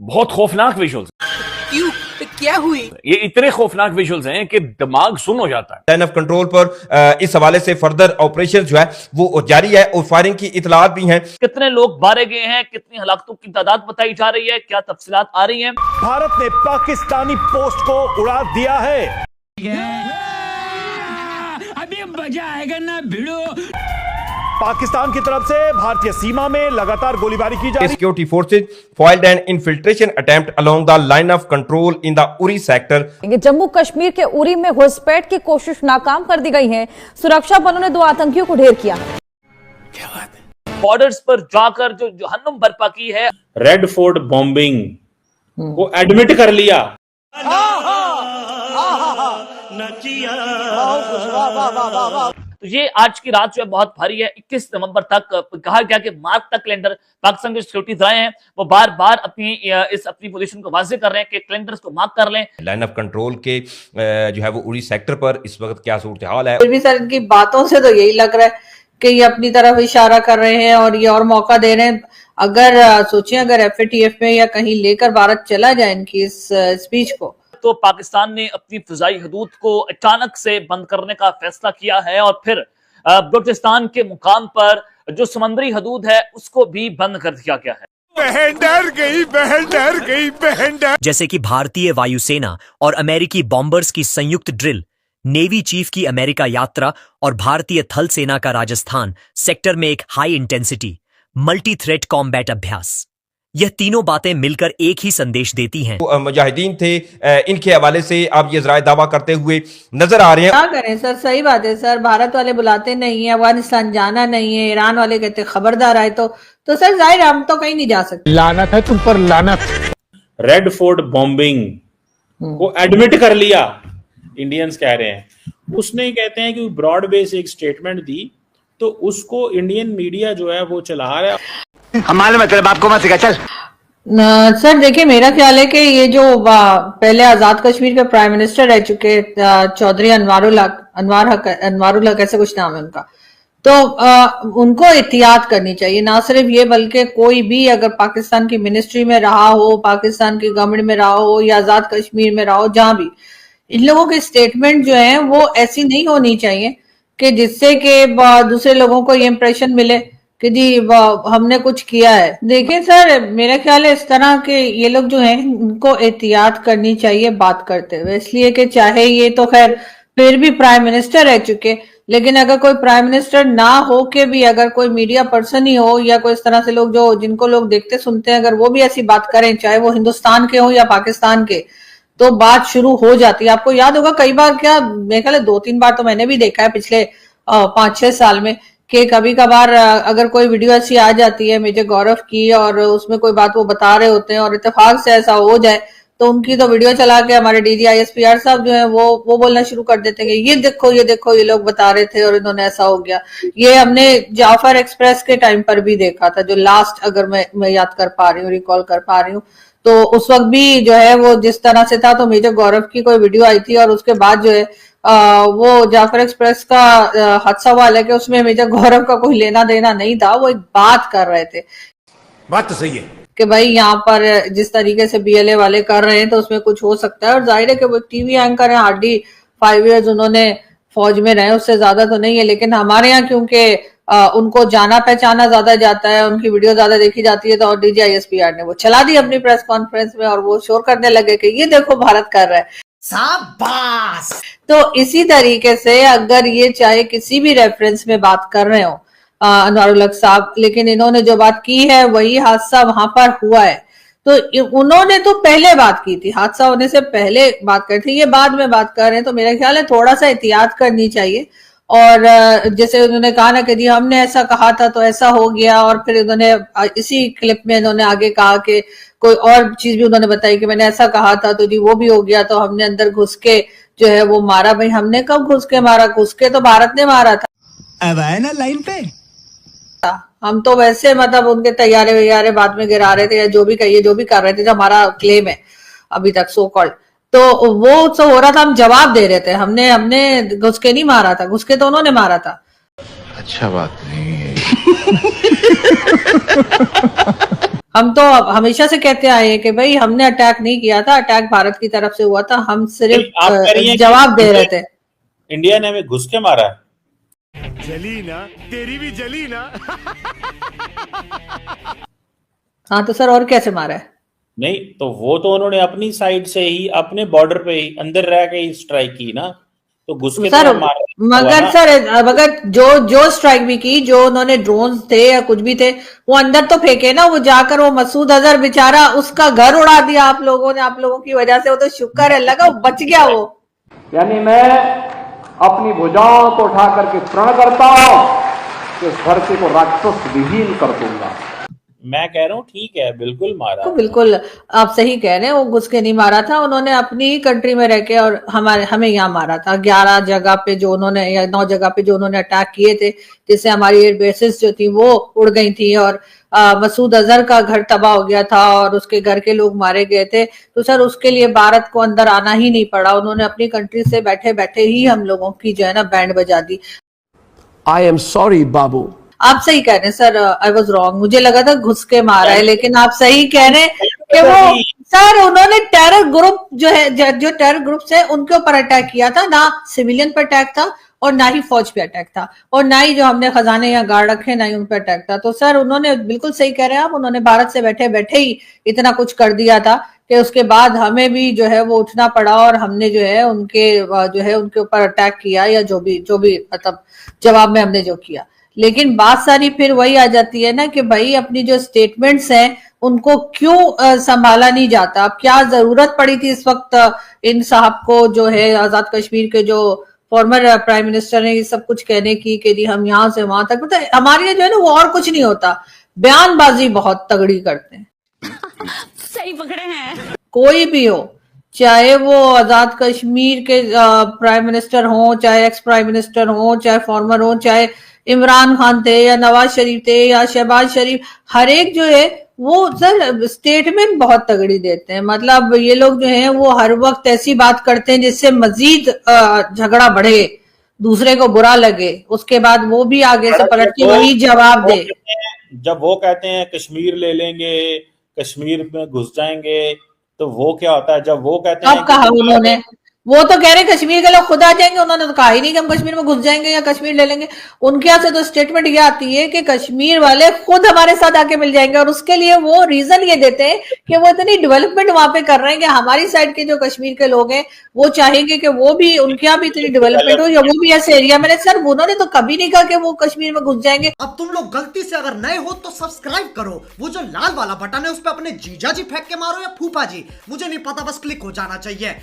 बहुत खौफनाक विजुअल्स। क्यों? क्या हुई? ये इतने खौफनाक विजुअल्स हैं कि दिमाग सुन्न हो जाता है। लाइन ऑफ कंट्रोल पर इस हवाले से फर्दर ऑपरेशन जो है वो जारी है और फायरिंग की इतलात भी हैं। कितने लोग मारे गए हैं, कितनी हलाकतों की तादाद बताई जा रही है, क्या तफसीलात आ रही हैं? भारत ने पाकिस्तानी पोस्ट को उड़ा दिया है। अभी मजा आएगा ना भिड़ो। पाकिस्तान की तरफ से भारतीय सीमा में लगातार गोलीबारी की जा रही है। Security forces filed an infiltration attempt along the line of control in the Uri sector. Jammu Kashmir के उरी में घुसपैठ की कोशिश नाकाम कर दी गई है। सुरक्षा बलों ने 2 आतंकियों को ढेर किया। क्या बात है? बॉर्डर्स पर जाकर जो जहन्नुम बर्पा की है। रेड फोर्ट बॉम्बिंग को एडमिट कर लिया। तो ये आज की रात जो है बहुत भारी है। 21 नवंबर तक कहा गया कि मार्क तक कैलेंडर पाकिस्तान के सिक्योरिटी रहे हैं, वो बार बार अपनी पोजीशन को वाजे कर रहे हैं कि कैलेंडर्स को मार्क कर लें। लाइन ऑफ कंट्रोल के जो है वो उरी सेक्टर पर इस वक्त क्या सूरत हाल है? फिर भी सर इनकी बातों से तो यही लग रहा है कि ये अपनी तरफ इशारा कर रहे हैं और ये और मौका दे रहे हैं। अगर सोचिए अगर FATF में या कहीं लेकर भारत चला जाए इनकी इस स्पीच को, तो पाकिस्तान ने अपनी फिजाई हदूद को अचानक से बंद करने का फैसला किया है और फिर बलूचिस्तान के मुकाम पर जो समंदरी हदूद है उसको भी बंद कर दिया गया है। बहन डर गई, बहन डर गई, बहन डर। जैसे कि भारतीय वायुसेना और अमेरिकी बॉम्बर्स की संयुक्त ड्रिल, नेवी चीफ की अमेरिका यात्रा और भारतीय थल सेना का राजस्थान सेक्टर में एक high intensity multi threat combat अभ्यास, यह तीनों बातें मिलकर एक ही संदेश देती हैं। मुजाहिदीन थे, इनके हवाले से आप ये ज़राए दावा करते हुए नजर आ रहे हैं। क्या करें सर, सही बात है सर, भारत वाले बुलाते नहीं है, अफगानिस्तान जाना नहीं है, ईरान वाले कहते खबरदार आए तो सर जाहिर हम तो कहीं नहीं जा सकते। लानत है तुम पर, लानत। रेड फोर्ट बॉम्बिंग को एडमिट कर लिया, इंडियंस कह रहे हैं। उसने कहते हैं कि ब्रॉड बेस एक स्टेटमेंट दी तो उसको इंडियन मीडिया जो है वो चला रहा है। हमारे मतलब आपको मत सिखा चल। सर देखिए, मेरा ख्याल है कि ये जो पहले आजाद कश्मीर के प्राइम मिनिस्टर रह चुके चौधरी अनवारुल हक ऐसे कुछ नाम है उनका, तो उनको एहतियात करनी चाहिए। ना सिर्फ ये बल्कि कोई भी अगर पाकिस्तान की मिनिस्ट्री में रहा हो, पाकिस्तान की गवर्नमेंट में रहा हो या आजाद कश्मीर में रहा हो, जहां भी, इन लोगों के स्टेटमेंट जो है वो ऐसी नहीं होनी चाहिए कि जिससे कि दूसरे लोगों को ये इंप्रेशन मिले कि जी हमने कुछ किया है। देखिए सर, मेरा ख्याल है इस तरह के ये लोग जो हैं इनको एहतियात करनी चाहिए बात करते हुए, इसलिए कि चाहे ये तो खैर फिर भी प्राइम मिनिस्टर रह चुके, लेकिन अगर कोई प्राइम मिनिस्टर ना हो के भी अगर कोई मीडिया पर्सन ही हो या कोई इस तरह से लोग जो जिनको लोग देखते सुनते हैं, अगर वो भी ऐसी बात करें, चाहे वो हिंदुस्तान के हो या पाकिस्तान के, तो बात शुरू हो जाती है। आपको याद होगा कई बार, क्या मेरे ख्याल है 2-3 बार तो मैंने भी देखा है पिछले 5-6 साल में, कि कभी कभार अगर कोई वीडियो ऐसी आ जाती है मेजर गौरव की और उसमें कोई बात वो बता रहे होते हैं और इत्तेफाक से ऐसा हो जाए तो उनकी तो वीडियो चला के हमारे DG ISPR साहब जो है वो बोलना शुरू कर देते हैं कि ये देखो ये लोग बता रहे थे और इन्होंने ऐसा हो गया। ये हमने जाफर एक्सप्रेस के टाइम पर भी देखा था, जो लास्ट, अगर मैं याद कर पा रही हूँ, रिकॉल कर पा रही हूँ, तो उस वक्त भी जो है वो जिस तरह से था, तो मेजर गौरव की कोई वीडियो आई थी और उसके बाद जो है वो जाफर एक्सप्रेस का हादसा हुआ, हालांकि उसमें मेजर गौरव का कोई लेना देना नहीं था, वो एक बात कर रहे थे। बात तो सही है कि भाई यहाँ पर जिस तरीके से BLA वाले कर रहे हैं तो उसमें कुछ हो सकता है, और जाहिर है कि वो TV एंकर है, हार्डली 5 years उन्होंने फौज में रहे, उससे ज्यादा तो नहीं है, लेकिन हमारे यहाँ क्योंकि उनको जाना पहचाना ज्यादा जाता है, उनकी वीडियो ज्यादा देखी जाती है, तो DG ISPR ने वो चला दी अपनी प्रेस कॉन्फ्रेंस में और वो शोर करने लगे कि ये देखो भारत कर रहा है। शाबाश। तो इसी तरीके से अगर ये चाहे किसी भी रेफरेंस में बात कर रहे हो अनवारुल हक साहब, लेकिन इन्होंने जो बात की है वही हादसा वहां पर हुआ है, तो उन्होंने तो पहले बात की थी, हादसा होने से पहले बात कर थी, ये बाद में बात कर रहे हैं, तो मेरा ख्याल है थोड़ा सा एहतियात करनी चाहिए। और जैसे उन्होंने कहा ना कि जी हमने ऐसा कहा था तो ऐसा हो गया, और फिर उन्होंने इसी क्लिप में उन्होंने आगे कहा कि कोई और चीज भी उन्होंने बताई कि मैंने ऐसा कहा था तो जी वो भी हो गया, तो हमने अंदर घुस के जो है वो मारा। भाई हमने कब घुस के मारा? घुस के तो भारत ने मारा था। अब आए ना लाइन पे। हम तो वैसे मतलब उनके तैयारे वैयारे बाद में गिरा रहे थे या जो भी कहिए, जो भी कर रहे थे, जो हमारा क्लेम है अभी तक सो कॉल्ड, तो वो सब हो रहा था, हम जवाब दे रहे थे, हमने घुस के नहीं मारा था, घुस के तो उन्होंने मारा था। अच्छा बात नहीं है। हम तो हमेशा से कहते आए हैं कि भाई हमने अटैक नहीं किया था, अटैक भारत की तरफ से हुआ था, हम सिर्फ आप कह रही हैं कि जवाब दे रहे थे। इंडिया ने हमें घुस के मारा है। जली ना, तेरी भी जली ना। हाँ तो सर और कैसे मारा है? नहीं तो वो तो उन्होंने अपनी साइड से ही अपने बॉर्डर पे ही अंदर रह के ही स्ट्राइक की ना, तो घुस के सर तो मारा मगर सर अगर जो स्ट्राइक भी की, जो उन्होंने ड्रोन थे या कुछ भी थे वो अंदर तो फेंके ना, वो जाकर वो मसूद अजहर बेचारा उसका घर उड़ा दिया आप लोगों ने, आप लोगों की वजह से। वो तो शुक्र है लगा वो बच गया वो। यानी मैं अपनी भुजाओं को उठा करके प्रण करता हूं कि इस धरती को राक्षस विहीन कर दूंगा। मैं कह रहा हूँ ठीक है, बिल्कुल मारा। तो बिल्कुल आप सही कह रहे हैं, वो घुस के नहीं मारा था, उन्होंने अपनी ही कंट्री में रह के और हमें यहाँ मारा था। 11 जगह पे जो उन्होंने या 9 जगह पे जो उन्होंने अटैक किए थे, जिससे हमारी एयर बेसिस जो थी वो उड़ गई थी और मसूद अजहर का घर तबाह हो गया था और उसके घर के लोग मारे गए थे। तो सर उसके लिए भारत को अंदर आना ही नहीं पड़ा, उन्होंने अपनी कंट्री से बैठे बैठे ही हम लोगों की जो है ना बैंड बजा दी। आई एम सॉरी बाबू। आप सही कह रहे हैं सर, आई वॉज रॉन्ग, मुझे लगा था घुस के मारा है, लेकिन आप सही कह रहे हैं कि वो सर उन्होंने टेरर ग्रुप जो है, जो टेरर ग्रुप्स है उनके ऊपर अटैक किया था, ना सिविलियन पर अटैक था और ना ही फौज पे अटैक था और ना ही जो हमने खजाने या गार्ड रखे ना ही उन पर अटैक था। तो सर उन्होंने बिल्कुल सही कह रहे हैं आप, उन्होंने भारत से बैठे बैठे ही इतना कुछ कर दिया था कि उसके बाद हमें भी जो है वो उठना पड़ा और हमने जो है उनके ऊपर अटैक किया या जो भी मतलब जवाब में हमने जो किया। लेकिन बात सारी फिर वही आ जाती है ना कि भाई अपनी जो स्टेटमेंट्स हैं उनको क्यों संभाला नहीं जाता। अब क्या जरूरत पड़ी थी इस वक्त इन साहब को जो है आजाद कश्मीर के जो फॉर्मर प्राइम मिनिस्टर है ये सब कुछ कहने की कि जी हम यहाँ से वहां तक, मतलब हमारे लिए जो है ना वो और कुछ नहीं होता, बयानबाजी बहुत तगड़ी करते हैं। सही पकड़े हैं। कोई भी हो, चाहे वो आजाद कश्मीर के प्राइम मिनिस्टर हो, चाहे एक्स प्राइम मिनिस्टर हो, चाहे फॉर्मर हो, चाहे इमरान खान थे या नवाज शरीफ थे या शहबाज शरीफ, हर एक जो है वो सर स्टेटमेंट बहुत तगड़ी देते हैं। मतलब ये लोग जो हैं वो हर वक्त ऐसी बात करते हैं जिससे मजीद झगड़ा बढ़े, दूसरे को बुरा लगे, उसके बाद वो भी आगे से पलट के वही जवाब दे। जब वो कहते हैं कश्मीर ले लेंगे, कश्मीर में घुस जाएंगे, तो वो क्या होता है जब वो कहते हैं, अब कहा उन्होंने, वो तो कह रहे कश्मीर के लोग खुद आ जाएंगे, उन्होंने तो कहा ही नहीं कि हम कश्मीर में घुस जाएंगे या कश्मीर ले लेंगे। उनके यहाँ से तो स्टेटमेंट ये आती है कि कश्मीर वाले खुद हमारे साथ आके मिल जाएंगे और उसके लिए वो रीजन ये देते हैं कि वो इतनी डेवलपमेंट वहां पे कर रहे हैं कि हमारी साइड के जो कश्मीर के लोग हैं वो चाहेंगे कि वो भी उनके यहाँ भी इतनी डेवलपमेंट हो या वो भी ऐसे एरिया में। सर उन्होंने तो कभी नहीं कहा कि वो कश्मीर में घुस जाएंगे। अब तुम लोग गलती से अगर नए हो तो सब्सक्राइब करो, वो जो लाल वाला बटन है उस पर अपने जीजा जी फेंक के मारो या फूफा जी, मुझे नहीं पता, बस क्लिक हो जाना चाहिए।